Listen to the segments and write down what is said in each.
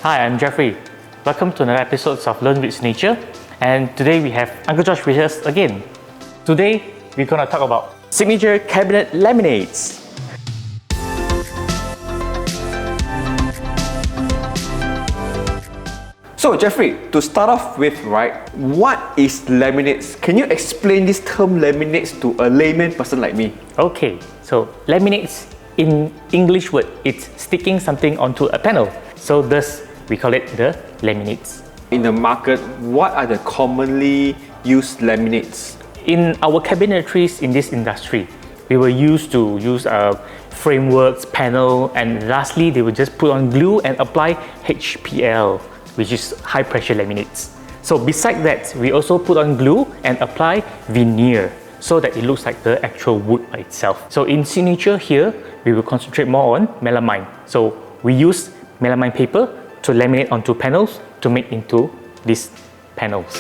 Hi, I'm Jeffrey. Welcome to another episode of Learn with Signature. And today we have Uncle Josh with us again. Today we're going to talk about Signature Cabinet Laminates. So Jeffrey, to start off with, right, what is laminates? Can you explain this term laminates to a layman person like me? Okay, so laminates in English word, it's sticking something onto a panel. So thus we call it the laminates. In the market, what are the commonly used laminates? In our cabinetries in this industry, we were used to use frameworks, panel, and lastly they would just put on glue and apply HPL, which is high pressure laminates. So beside that, we also put on glue and apply veneer so that it looks like the actual wood by itself. So in Signature here, we will concentrate more on melamine. So we use melamine paper to laminate onto panels to make into these panels.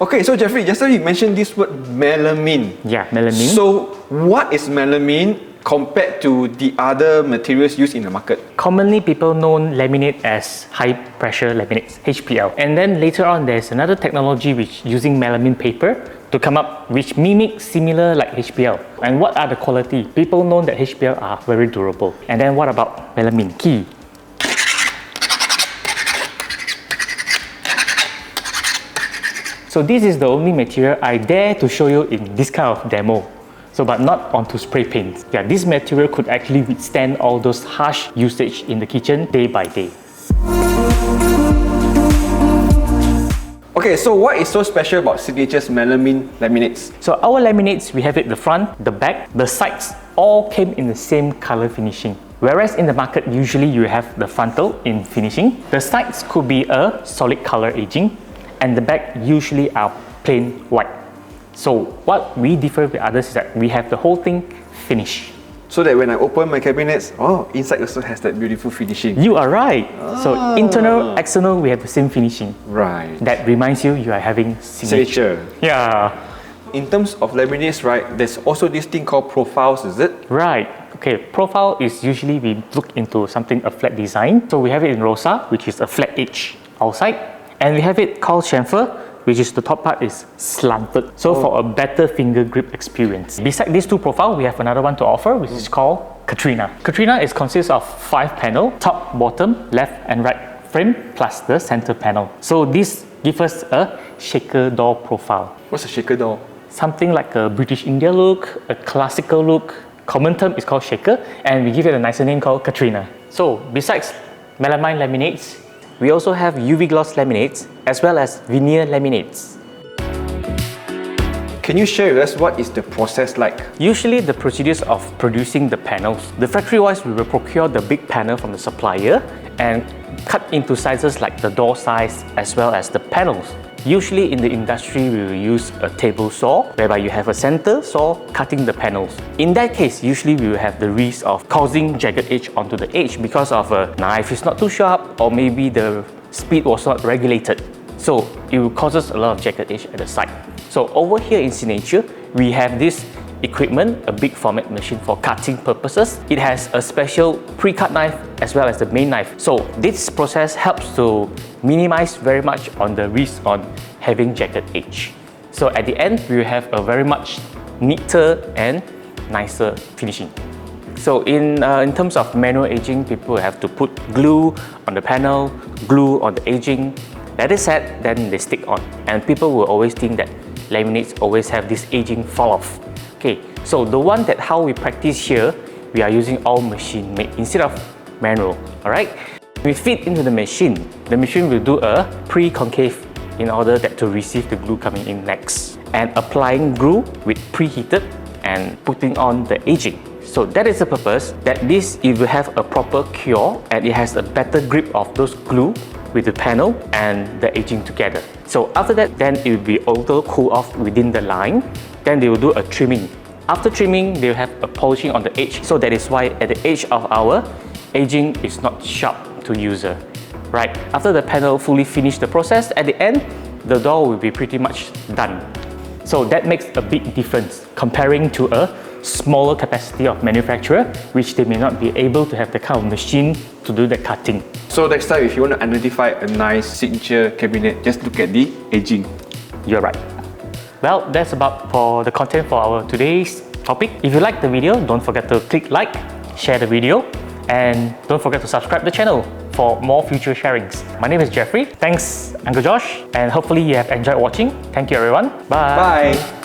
Okay, so Jeffrey, just now you mentioned this word melamine. Yeah, melamine. So what is melamine compared to the other materials used in the market? Commonly, people know laminate as high pressure laminates, HPL. And then later on, there's another technology which using melamine paper to come up which mimics similar like HPL. And what are the quality? People know that HPL are very durable. And then what about melamine? Key. So this is the only material I dare to show you in this kind of demo. So, but not onto spray paint. Yeah, this material could actually withstand all those harsh usage in the kitchen day by day. Okay, so what is so special about Signature's melamine laminates? So our laminates, we have it the front, the back, the sides, all came in the same color finishing. Whereas in the market, usually you have the frontal in finishing. The sides could be a solid color aging, and the back usually are plain white. So what we differ with others is that we have the whole thing finished. So that when I open my cabinets, inside also has that beautiful finishing. You are right. So internal, external, we have the same finishing. Right. That reminds you are having signature. Yeah. In terms of laminates, right, there's also this thing called profiles, is it? Right. Okay, profile is usually we look into something, a flat design. So we have it in Rosa, which is a flat edge outside. And we have it called chamfer, which is the top part is slanted. So for a better finger grip experience. Beside these two profiles, we have another one to offer, which is called Katrina. Katrina consists of 5 panels, top, bottom, left and right frame, plus the center panel. So this gives us a shaker door profile. What's a shaker door? Something like a British India look, a classical look. Common term is called shaker, and we give it a nicer name called Katrina. So besides melamine laminates, we also have UV gloss laminates as well as veneer laminates. Can you share with us what is the process like? Usually the procedures of producing the panels. The factory-wise, we will procure the big panel from the supplier and cut into sizes like the door size as well as the panels. Usually in the industry, we will use a table saw whereby you have a center saw cutting the panels. In that case, usually we will have the risk of causing jagged edge onto the edge because of a knife is not too sharp or maybe the speed was not regulated. So it will cause us a lot of jagged edge at the side. So over here in Signature, we have this equipment, a big format machine for cutting purposes. It has a special pre-cut knife as well as the main knife. So this process helps to minimize very much on the risk on having jagged edge. So at the end, we will have a very much neater and nicer finishing. So in terms of manual aging, people have to put glue on the panel, glue on the aging. That is set, then they stick on. And people will always think that laminates always have this aging fall off. Okay, so the one that how we practice here, we are using all machine made instead of manual, alright? We feed into the machine will do a pre-concave in order that to receive the glue coming in next. And applying glue with preheated and putting on the aging. So that is the purpose, that this it will have a proper cure and it has a better grip of those glue with the panel and the aging together. So after that, then it will be auto cool off within the line. Then they will do a trimming. After trimming, they will have a polishing on the edge. So that is why at the edge of our aging is not sharp to user. Right, after the panel fully finished the process, at the end, the door will be pretty much done. So that makes a big difference comparing to a smaller capacity of manufacturer, which they may not be able to have the kind of machine to do the cutting. So next time, if you want to identify a nice signature cabinet, just look at the edging. You're right. Well, that's about for the content for our today's topic. If you like the video, don't forget to click like, share the video, and don't forget to subscribe to the channel for more future sharings. My name is Jeffrey. Thanks, Uncle Josh, and hopefully you have enjoyed watching. Thank you, everyone. Bye. Bye.